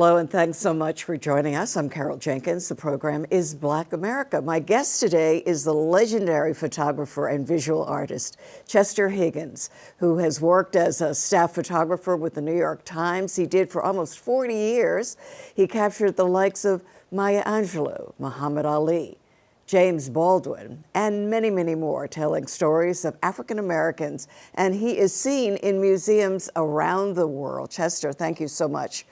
Hello, and thanks so much for joining us. I'm Carol Jenkins. The program is Black America. My guest today is the legendary photographer and visual artist, Chester Higgins, who has worked as a staff photographer with the New York Times. He did for almost 40 years. He captured the likes of Maya Angelou, Muhammad Ali, James Baldwin, and many, many more, telling stories of African Americans. And he is seen in museums around the world. Chester, thank you so much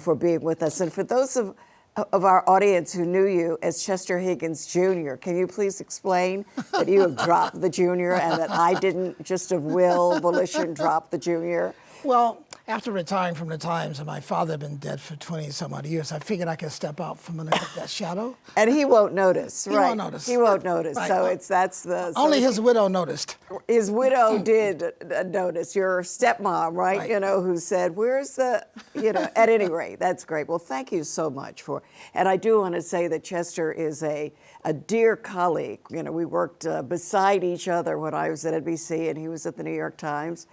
for being with us. And for those of our audience who knew you as Chester Higgins Jr., can you please explain that you have dropped the junior and that I didn't just of volition drop the junior? Well, after retiring from the Times, and my father had been dead for 20-some-odd years, I figured I could step out from under that shadow. And he won't notice, He right? won't notice. He won't notice. Right. So that's the... Only his widow noticed. His widow did notice, your stepmom, right? You know, who said, where's the, at any rate, that's great. Well, thank you so much for, and I do want to say that Chester is a dear colleague. We worked beside each other when I was at NBC and he was at the New York Times,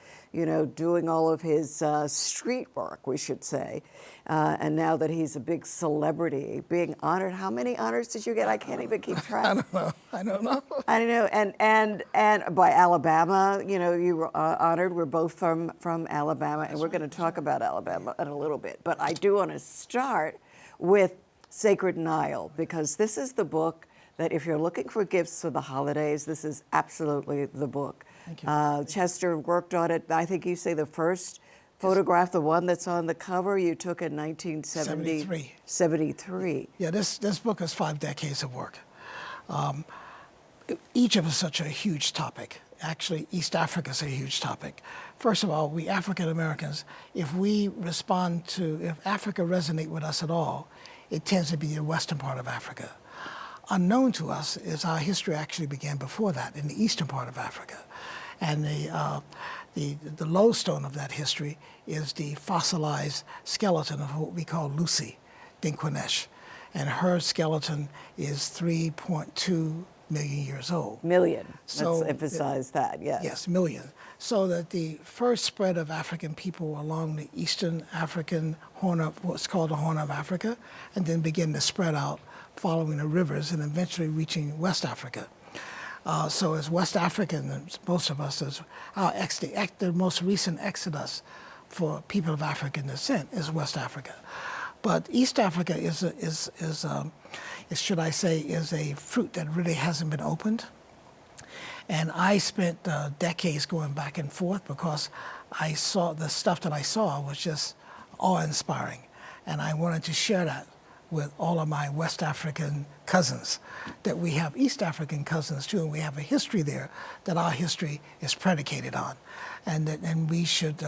doing all of his street work, we should say. And now that he's a big celebrity, being honored, how many honors did you get? I can't even keep track. I don't know. I don't know. And by Alabama, you were honored. We're both from Alabama, and we're going to talk about Alabama in a little bit. But I do want to start with Sacred Nile, because this is the book that if you're looking for gifts for the holidays, this is absolutely the book. Thank you. Chester worked on it. I think you say the first photograph, the one that's on the cover, you took in 1973. 73. Yeah, this book is 5 decades of work. Each of us is such a huge topic. Actually, East Africa is a huge topic. First of all, we African Americans, if Africa resonates with us at all, it tends to be the western part of Africa. Unknown to us is our history actually began before that in the eastern part of Africa. And the lodestone of that history is the fossilized skeleton of what we call Lucy Dinkwanesh. And her skeleton is 3.2 million years old. Million. So let's emphasize that, yes. Yes, million. So that the first spread of African people along the eastern African what's called the Horn of Africa, and then begin to spread out following the rivers and eventually reaching West Africa. So as West Africans, most of us, the most recent exodus for people of African descent is West Africa. But East Africa is should I say, is a fruit that really hasn't been opened. And I spent decades going back and forth because I saw the stuff that I saw was just awe-inspiring. And I wanted to share that with all of my West African cousins, that we have East African cousins too, and we have a history there that our history is predicated on. And we should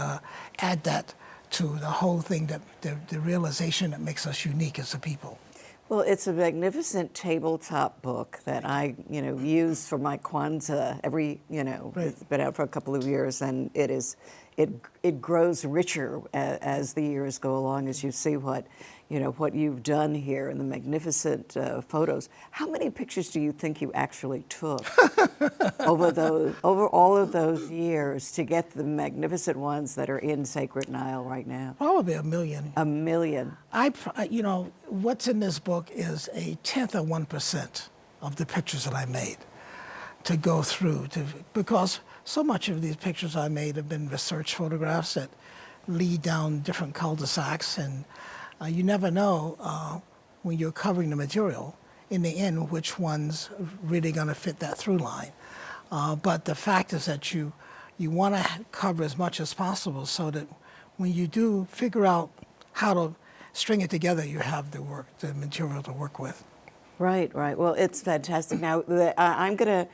add that to the whole thing, that the realization that makes us unique as a people. Well, it's a magnificent tabletop book that I, use for my Kwanzaa every, Right. It's been out for a couple of years, and it grows richer as the years go along, as you see what you've done here and the magnificent photos. How many pictures do you think you actually took over all of those years to get the magnificent ones that are in Sacred Nile right now? Probably 1 million. 1 million. What's in this book is 1/10 of 1% of the pictures that I made to go through, because so much of these pictures I made have been research photographs that lead down different cul-de-sacs, and you never know when you're covering the material in the end which one's really going to fit that through line. But the fact is that you want to cover as much as possible so that when you do figure out how to string it together, you have the material to work with. Right. Well, it's fantastic. Now, I'm going to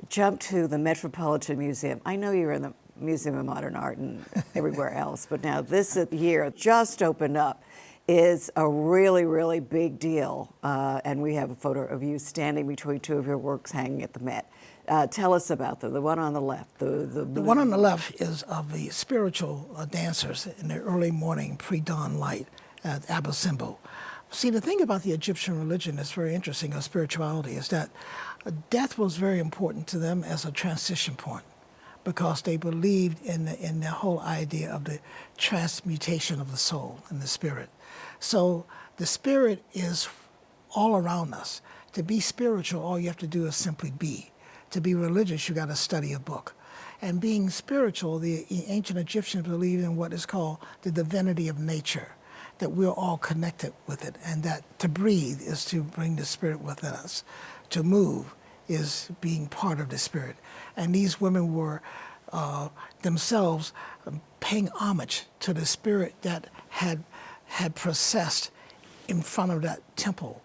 jump to the Metropolitan Museum. I know you're in the Museum of Modern Art and everywhere else, but now this year just opened up is a really, really big deal. And we have a photo of you standing between two of your works hanging at the Met. Tell us about them. The one on the left. The one on the left is of the spiritual dancers in the early morning pre-dawn light at Abu Simbel. See, the thing about the Egyptian religion that's very interesting, of spirituality, is that death was very important to them as a transition point, because they believed in the whole idea of the transmutation of the soul and the spirit. So the spirit is all around us. To be spiritual, all you have to do is simply be. To be religious, you got to study a book. And being spiritual, the ancient Egyptians believed in what is called the divinity of nature, that we're all connected with it, and that to breathe is to bring the spirit within us. To move is being part of the spirit. And these women were themselves paying homage to the spirit that had processed in front of that temple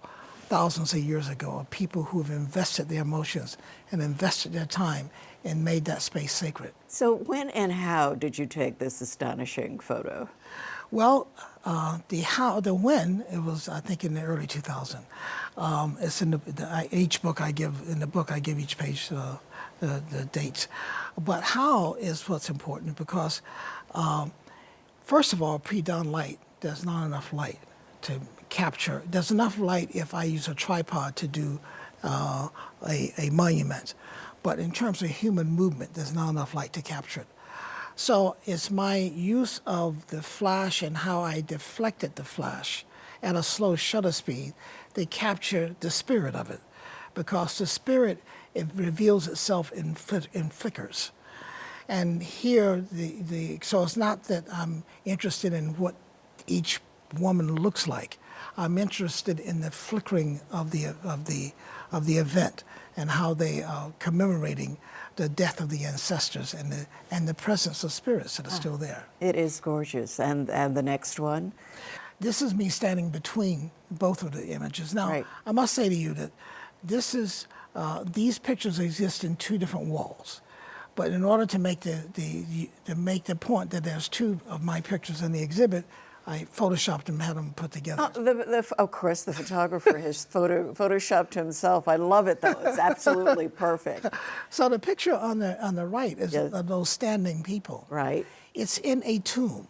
thousands of years ago, of people who have invested their emotions and invested their time and made that space sacred. So when and how did you take this astonishing photo? Well, the when, it was, I think, in the early 2000s. It's in each book I give, in the book I give each page the dates. But how is what's important, because first of all, pre-dawn light, there's not enough light to capture. There's enough light if I use a tripod to do a monument. But in terms of human movement, there's not enough light to capture it. So it's my use of the flash and how I deflected the flash at a slow shutter speed that capture the spirit of it. Because the spirit, it reveals itself in flickers. And here, so it's not that I'm interested in what each woman looks like. I'm interested in the flickering of the event and how they are commemorating the death of the ancestors and the presence of spirits that are still there. It is gorgeous. And the next one? This is me standing between both of the images. Now, Right. I must say to you that this is these pictures exist in two different walls. But in order to make the point that there's two of my pictures in the exhibit, I photoshopped them, had them put together. Of course, the photographer has photoshopped himself. I love it, though. It's absolutely perfect. So the picture on the right is Yes. of those standing people. Right. It's in a tomb.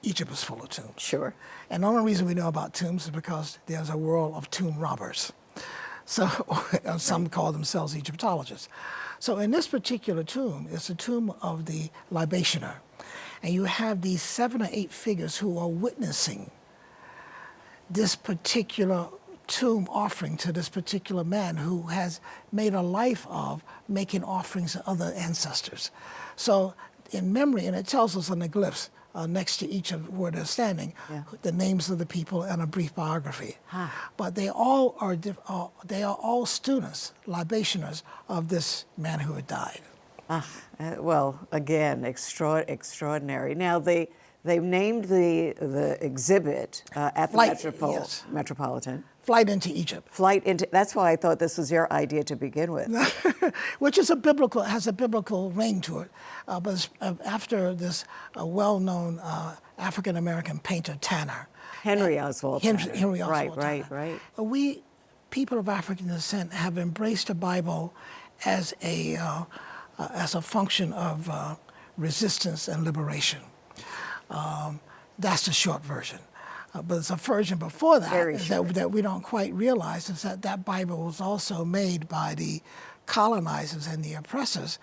Egypt is full of tombs. Sure. And the only reason we know about tombs is because there's a world of tomb robbers. So some call themselves Egyptologists. So in this particular tomb, it's a tomb of the libationer. And you have these 7 or 8 figures who are witnessing this particular tomb offering to this particular man who has made a life of making offerings to other ancestors. So in memory, and it tells us on the glyphs next to each of where they're standing, the names of the people and a brief biography. But they all are students, libationers of this man who had died. Well, again, extraordinary. Now, they named the exhibit at the Metropolitan. Flight into Egypt. Flight into. That's why I thought this was your idea to begin with. Which is has a biblical ring to it. But it's, after this well-known African-American painter, Tanner. Henry Oswald Tanner. Henry Oswald Tanner. Right. We, people of African descent, have embraced the Bible as a function of resistance and liberation. That's the short version. But there's a version before that that we don't quite realize, is that Bible was also made by the colonizers and the oppressors.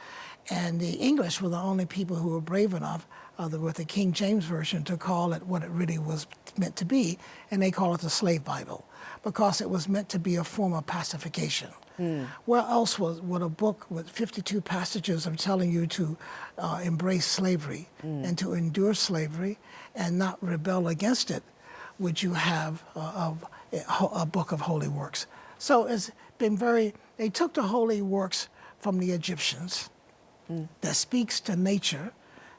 And the English were the only people who were brave enough with the King James Version to call it what it really was meant to be, and they call it the Slave Bible, because it was meant to be a form of pacification. Where else would a book with 52 passages of telling you to embrace slavery and to endure slavery and not rebel against it, would you have a book of holy works? So it's been they took the holy works from the Egyptians that speaks to nature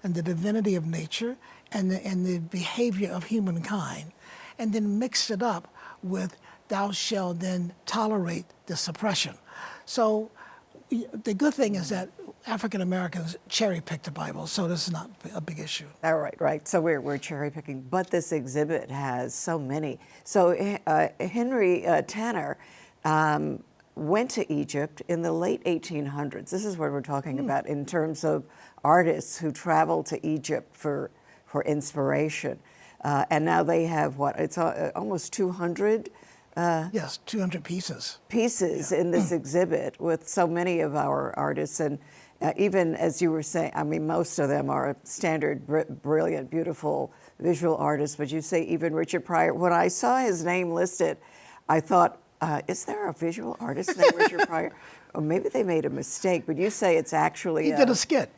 and the divinity of nature and the behavior of humankind, and then mixed it up with thou shalt then tolerate this oppression. So the good thing is that African Americans cherry pick the Bible, so this is not a big issue. All right. So we're cherry picking, but this exhibit has so many. So Henry Tanner went to Egypt in the late 1800s. This is what we're talking about in terms of artists who traveled to Egypt for inspiration. And now they have it's almost 200 yes, 200 pieces. In this exhibit with so many of our artists. And even as you were saying, I mean, most of them are standard, brilliant, beautiful visual artists, but you say even Richard Pryor. When I saw his name listed, I thought, is there a visual artist named Richard Pryor? Or maybe they made a mistake, but you say it's actually He did a skit.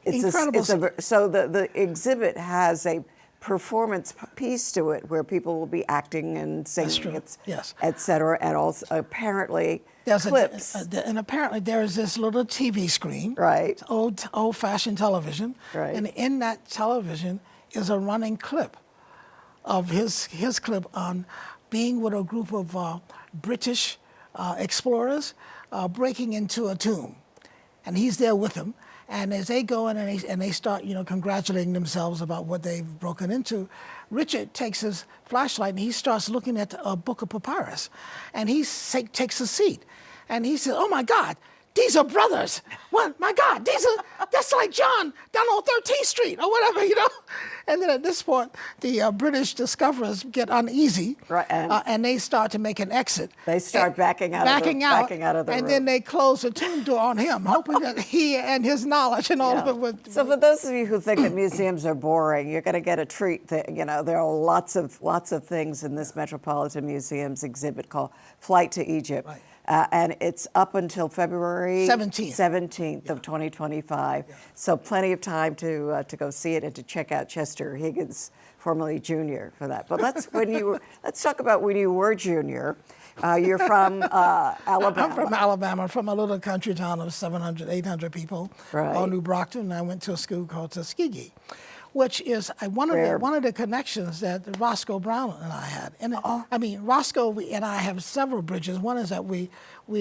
Incredible. So the exhibit has a performance piece to it where people will be acting and singing, Yes. et cetera, and also apparently There's clips. And apparently there is this little TV screen, Right. old-fashioned television, Right. and in that television is a running clip of his clip on being with a group of British explorers breaking into a tomb, and he's there with them. And as they go in and they start, congratulating themselves about what they've broken into, Richard takes his flashlight and he starts looking at a book of papyrus, and he takes a seat, and he says, "Oh my God, these are brothers! What? My God, that's like John down on 13th Street or whatever, And then at this point, the British discoverers get uneasy, Right, and they start to make an exit. They start backing out of the and room. then they close the tomb door on him, hoping that he and his knowledge and all of it would. So for those of you who think that museums are boring, you're going to get a treat. There are lots of things in this Metropolitan Museum's exhibit called Flight to Egypt. Right. And it's up until February 17th of 2025. So plenty of time to go see it and to check out Chester Higgins, formerly Junior, for that. But let's talk about when you were Junior. You're from Alabama. I'm from Alabama, from a little country town of 700, 800 people called New Brockton, and I went to a school called Tuskegee, which is one of the connections that Roscoe Brown and I had. And Roscoe and I have several bridges. One is that we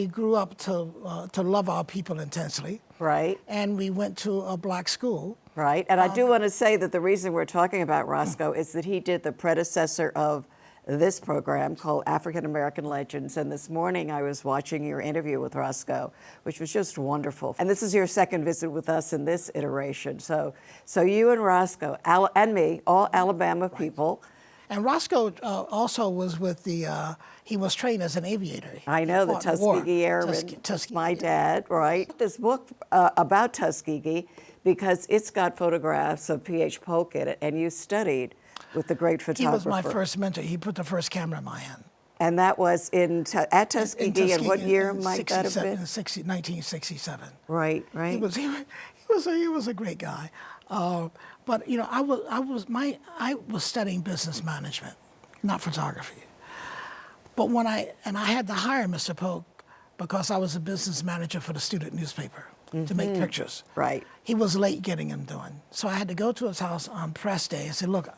grew up to love our people intensely. Right. And we went to a black school. Right. And I do want to say that the reason we're talking about Roscoe is that he did the predecessor of this program called African American Legends. And this morning I was watching your interview with Roscoe, which was just wonderful. And this is your second visit with us in this iteration. So you and Roscoe, and me, all Alabama people. And Roscoe also was with he was trained as an aviator. I know, the Tuskegee Airmen. My dad, right? This book about Tuskegee, because it's got photographs of P.H. Polk in it, and you studied with the great photographer. He was my first mentor. He put the first camera in my hand. And that was at Tuskegee, and what year might that have been? 1967. Right. He was a great guy. But I was studying business management, not photography. But I had to hire Mr. Polk because I was a business manager for the student newspaper to make pictures. Right. He was late getting them done. So I had to go to his house on press day and say, "Look,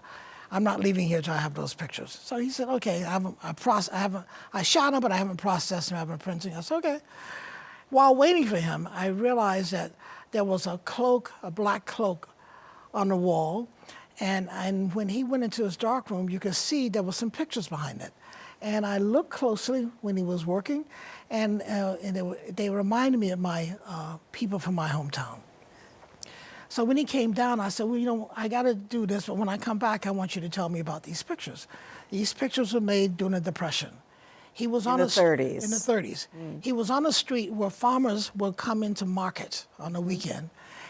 I'm not leaving here till I have those pictures." So he said, "Okay, I shot them, but I haven't processed them, I haven't printed." I said, "Okay." While waiting for him, I realized that there was a black cloak on the wall, and when he went into his dark room, you could see there were some pictures behind it. And I looked closely when he was working, and they reminded me of my people from my hometown. So when he came down, I said, "Well, I got to do this, but when I come back, I want you to tell me about these pictures." These pictures were made during the Depression. He was in the 30s. In the 30s. He was on a street where farmers would come into market on the weekend,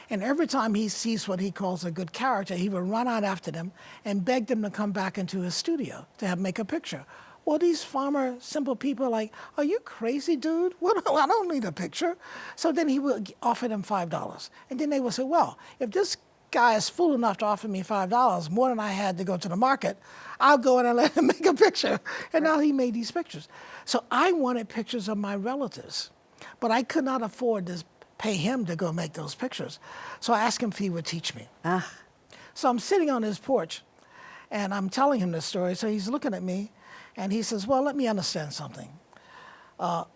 and every time he sees what he calls a good character, he would run out after them and beg them to come back into his studio to make a picture. Well, these simple people are like, "Are you crazy, dude? I don't need a picture." So then he would offer them $5. And then they would say, "Well, if this guy is fool enough to offer me $5, more than I had to go to the market, I'll go in and let him make a picture." And now he made these pictures. So I wanted pictures of my relatives, but I could not afford to pay him to go make those pictures. So I asked him if he would teach me. So I'm sitting on his porch, and I'm telling him this story. So he's looking at me, and he says, "Well, let me understand something.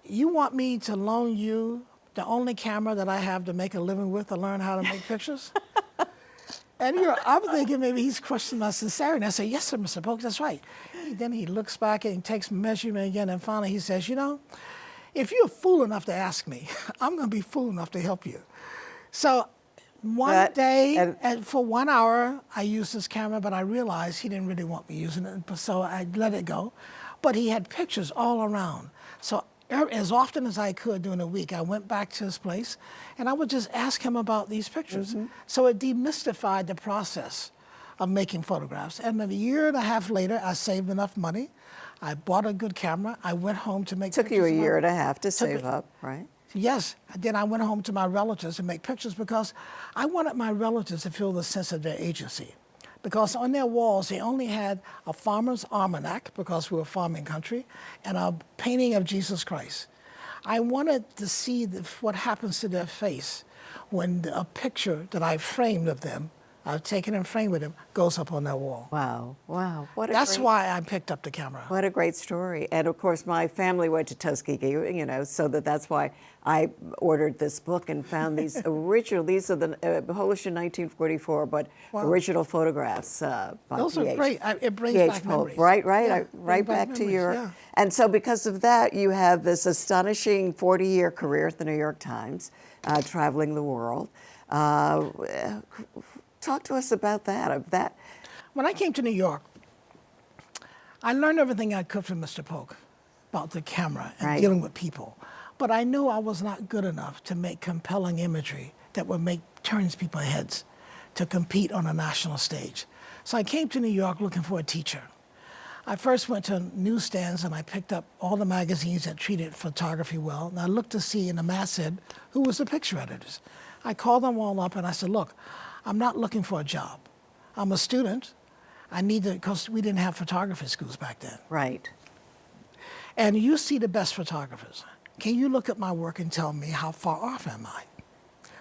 You want me to loan you the only camera that I have to make a living with to learn how to make pictures?" And I'm thinking maybe he's questioning my sincerity. And I say, "Yes, sir, Mr. Polk, that's right." Then he looks back and he takes measurement again, and finally he says, "If you're fool enough to ask me, I'm going to be fool enough to help you." So one day, for 1 hour, I used his camera, but I realized he didn't really want me using it, so I let it go. But he had pictures all around. So as often as I could during the week, I went back to his place, and I would just ask him about these pictures. So it demystified the process of making photographs. And then a year and a half later, I saved enough money. I bought a good camera. I went home to make Took you a pictures of year my- and a half to took save me- up, right? Yes. Then I went home to my relatives to make pictures because I wanted my relatives to feel the sense of their agency. Because on their walls, they only had a farmer's almanac, because we were a farming country, and a painting of Jesus Christ. I wanted to see what happens to their face when a picture that I framed of them, I've taken and framed with them, goes up on their wall. Wow, wow. What a That's great, why I picked up the camera. what a great story. And of course, my family went to Tuskegee, you know, so that's why I ordered this book and found these original, these are the published in 1944, but Wow. original photographs by Those are P.H. great. It brings P.H. back Polk. memories. Right, right, Yeah, right bring back to memories, your, yeah. and so because of that, you have this astonishing 40-year career at the New York Times, traveling the world. Talk to us about that. When I came to New York, I learned everything I could from Mr. Polk about the camera and Right. dealing with people. But I knew I was not good enough to make compelling imagery that would turns people's heads to compete on a national stage. So I came to New York looking for a teacher. I first went to newsstands and I picked up all the magazines that treated photography well. And I looked to see in the masthead who was the picture editors. I called them all up and I said, look, I'm not looking for a job. I'm a student. I need to, because we didn't have photography schools back then. Right. And you see the best photographers. Can you look at my work and tell me how far off am I?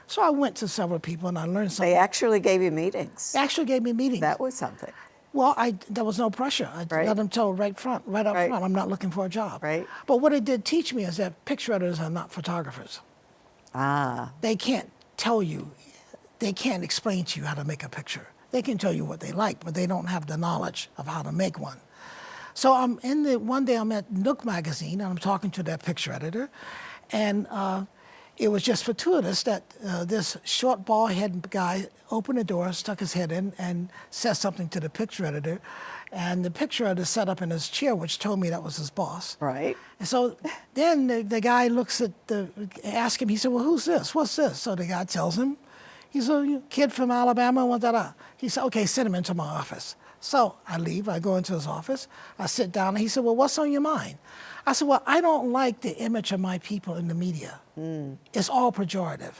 So I went to several people and I learned something. They actually gave you meetings. They actually gave me meetings. That was something. Well, there was no pressure. I Right. let them tell right up Right. front, I'm not looking for a job. Right. But what it did teach me is that picture editors are not photographers. Ah, They can't tell you, they can't explain to you how to make a picture. They can tell you what they like, but they don't have the knowledge of how to make one. So one day I'm at Nook magazine and I'm talking to that picture editor, and it was just fortuitous that this short bald head guy opened the door, stuck his head in, and said something to the picture editor. And the picture editor sat up in his chair, which told me that was his boss. right. And so then the guy asked him, he said, well, who's this? What's this? So the guy tells him, he's a kid from Alabama, da-da. He said, okay, send him into my office. So I leave, I go into his office, I sit down, and he said, well, what's on your mind? I said, well, I don't like the image of my people in the media. It's all pejorative.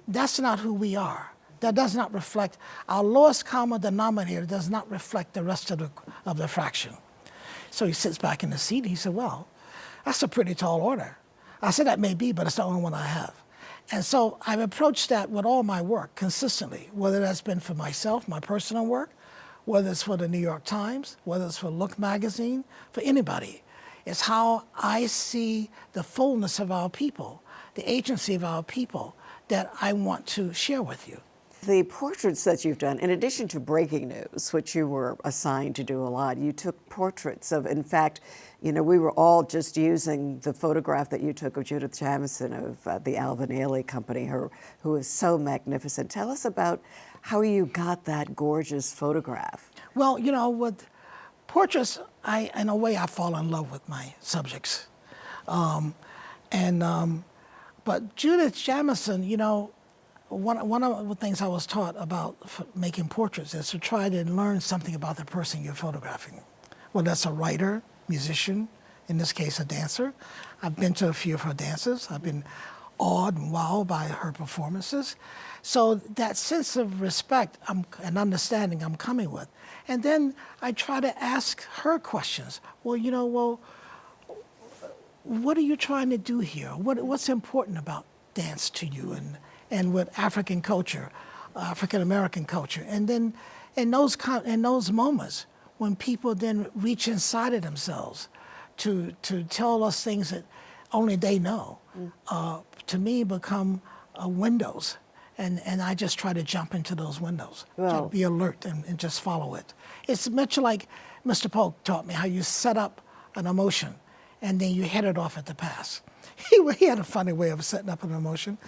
That's not who we are. That does not reflect, our lowest common denominator does not reflect the rest of the fraction. So he sits back in the seat, he said, well, that's a pretty tall order. I said, that may be, but it's the only one I have. And so I've approached that with all my work consistently, whether that's been for myself, my personal work, whether it's for the New York Times, whether it's for Look magazine, for anybody. It's how I see the fullness of our people, the agency of our people that I want to share with you. The portraits that you've done, in addition to breaking news, which you were assigned to do a lot, you took portraits of, in fact, you know, we were all just using the photograph that you took of Judith Jamison of the Alvin Ailey Company, who is so magnificent. Tell us about how you got that gorgeous photograph. Well, you know, with portraits, in a way, I fall in love with my subjects. But Judith Jamison, you know, one of the things I was taught about making portraits is to try to learn something about the person you're photographing. Well, that's a writer, musician, in this case, a dancer. I've been to a few of her dances. I've been awed and wowed by her performances. So that sense of respect and understanding I'm coming with. And then I try to ask her questions. Well, you know, what are you trying to do here? What's important about dance to you and with African culture, African American culture? And then in those moments when people then reach inside of themselves to tell us things that only they know, to me become windows. And I just try to jump into those windows, Well, to be alert and just follow it. It's much like Mr. Polk taught me, how you set up an emotion and then you head it off at the pass. He had a funny way of setting up an emotion.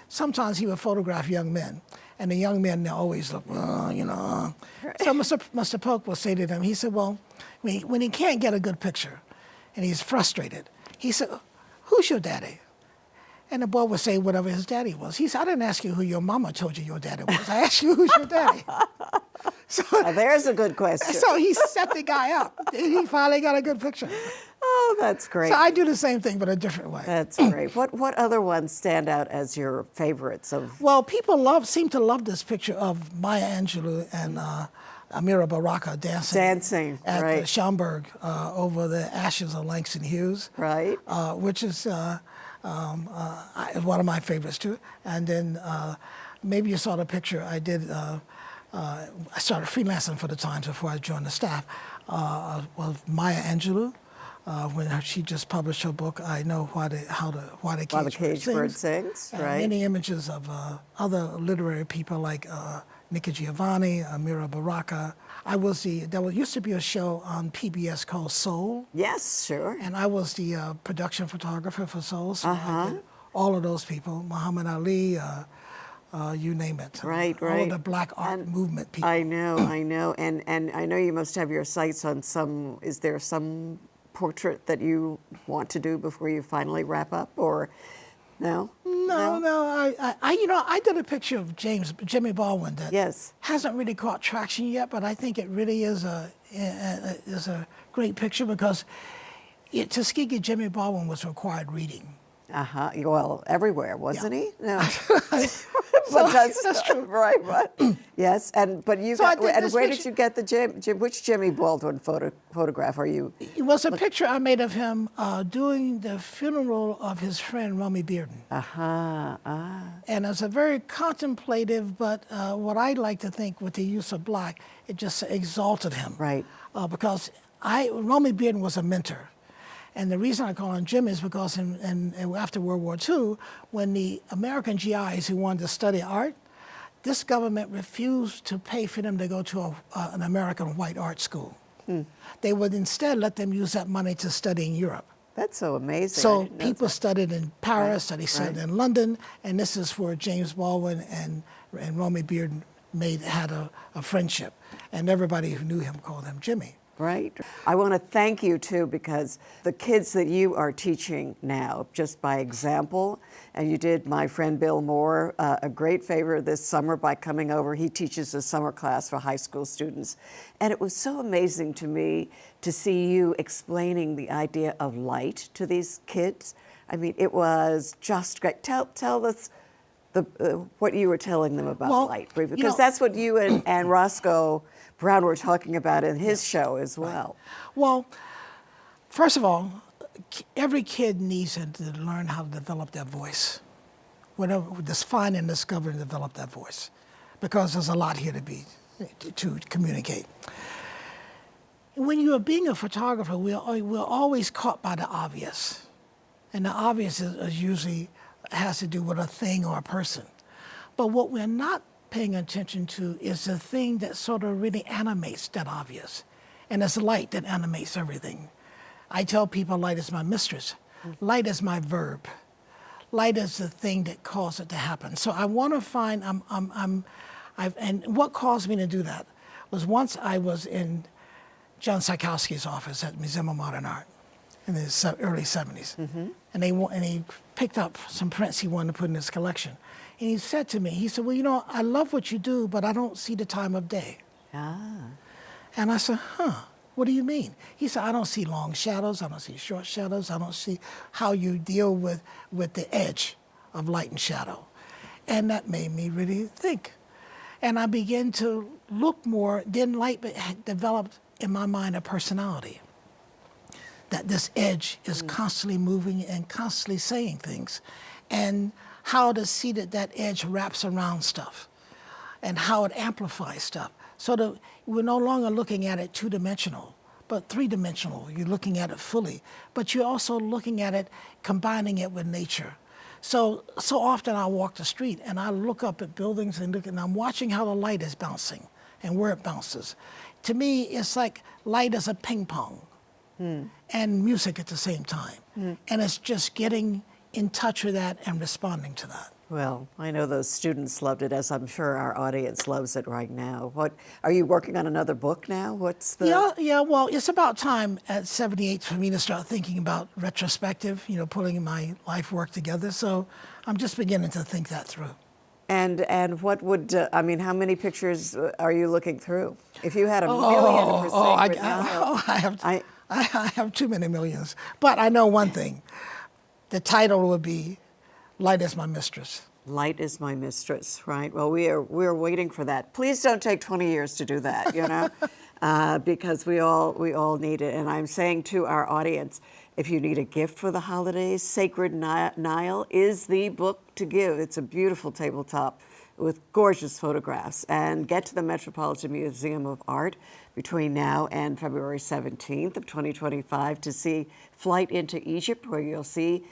Sometimes he would photograph young men, and the young men, they always look, you know. So Mr. Polk will say to them, he said, well, when he can't get a good picture and he's frustrated, he said, who's your daddy? And the boy would say whatever his daddy was. He said, I didn't ask you who your mama told you your daddy was. I asked you who's your daddy. Now, there's a good question. So he set the guy up. And he finally got a good picture. Oh, that's great. So I do the same thing, but a different way. That's great. What other ones stand out as your favorites of? Well, people seem to love this picture of Maya Angelou and Amira Baraka dancing at right. the Schomburg over the ashes of Langston Hughes, Right. Which is one of my favorites too. And then maybe you saw the picture I did. I started freelancing for the Times before I joined the staff. Of Maya Angelou. When she just published her book, I Know Why the Caged Bird Sings. Right. Many images of other literary people like Nikki Giovanni, Amira Baraka. There used to be a show on PBS called Soul. Yes, sure. And I was the production photographer for Soul. So I did all of those people, Muhammad Ali, you name it. Right, All right. of the black art movement people. I know. And I know you must have your sights on some, is there some portrait that you want to do before you finally wrap up, or no? No. I did a picture of Jimmy Baldwin that Yes. hasn't really caught traction yet, but I think it really is a great picture because Tuskegee Jimmy Baldwin was required reading. Well, everywhere, wasn't he? No. So But that's true. Right. But yes, but you. So I Got, did and this where picture- did you get the which Jimmy Baldwin photograph are you? It was a picture I made of him doing the funeral of his friend Romy Bearden. And it's a very contemplative, but what I like to think with the use of black, it just exalted him. Right. Because Romy Bearden was a mentor. And the reason I call him Jim is because after World War II, when the American GIs who wanted to study art, this government refused to pay for them to go to an American white art school. They would instead let them use that money to study in Europe. That's so amazing. I So didn't know people that. studied in Paris, they studied in London, and this is where James Baldwin and Romy Bearden had a friendship. And everybody who knew him called him Jimmy. Right. I want to thank you too, because the kids that you are teaching now, just by example, and you did my friend Bill Moore a great favor this summer by coming over. He teaches a summer class for high school students. And it was so amazing to me to see you explaining the idea of light to these kids. I mean, it was just great. Tell us what you were telling them about light, because that's what you and Roscoe Brown were talking about in his show as well. Well, first of all, every kid needs to learn how to develop their voice. Just find and discover and develop that voice, because there's a lot here to communicate. When you are being a photographer, we're always caught by the obvious. And the obvious is usually has to do with a thing or a person. But what we're not paying attention to is the thing that sort of really animates that obvious. And it's light that animates everything. I tell people light is my mistress. Light is my verb. Light is the thing that caused it to happen. So I want to find, and what caused me to do that was once I was in John Psychowski's office at Museum of Modern Art in the early 70s. And he picked up some prints he wanted to put in his collection. And he said to me, he said, well, I love what you do, but I don't see the time of day. And I said, what do you mean? He said, I don't see long shadows, I don't see short shadows, I don't see how you deal with the edge of light and shadow. And that made me really think. And I began to look more, then light developed in my mind a personality. That this edge is constantly moving and constantly saying things. And how to see that edge wraps around stuff and how it amplifies stuff. So that we're no longer looking at it two-dimensional, but three-dimensional. You're looking at it fully, but you're also looking at it, combining it with nature. So often I walk the street and I look up at buildings and I'm watching how the light is bouncing and where it bounces. To me, it's like light is a ping pong and music at the same time. And it's just getting in touch with that and responding to that. Well, I know those students loved it, as I'm sure our audience loves it right now. What are you working on another book now? What's the Yeah, well, it's about time at 78 for me to start thinking about retrospective, pulling my life work together. So I'm just beginning to think that through. And what would, I mean, how many pictures are you looking through? If you had a million for Sacred Nile, I have too many millions. But I know one thing. The title would be Light is My Mistress. Light is my mistress, right? Well, we're waiting for that. Please don't take 20 years to do that, you know, because we all need it. And I'm saying to our audience, if you need a gift for the holidays, Sacred Nile is the book to give. It's a beautiful tabletop with gorgeous photographs. And get to the Metropolitan Museum of Art between now and February 17th of 2025 to see Flight into Egypt, where you'll see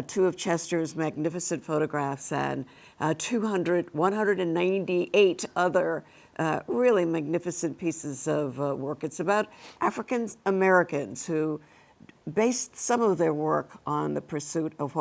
two of Chester's magnificent photographs and 198 other really magnificent pieces of work. It's about African Americans who based some of their work on the pursuit of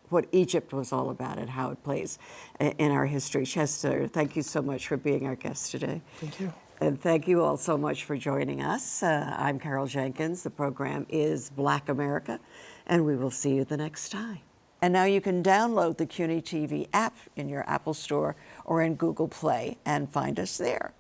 what Egypt was all about and how it plays in our history. Chester, thank you so much for being our guest today. Thank you. And thank you all so much for joining us. I'm Carol Jenkins. The program is Black America, and we will see you the next time. And now you can download the CUNY TV app in your Apple Store or in Google Play and find us there.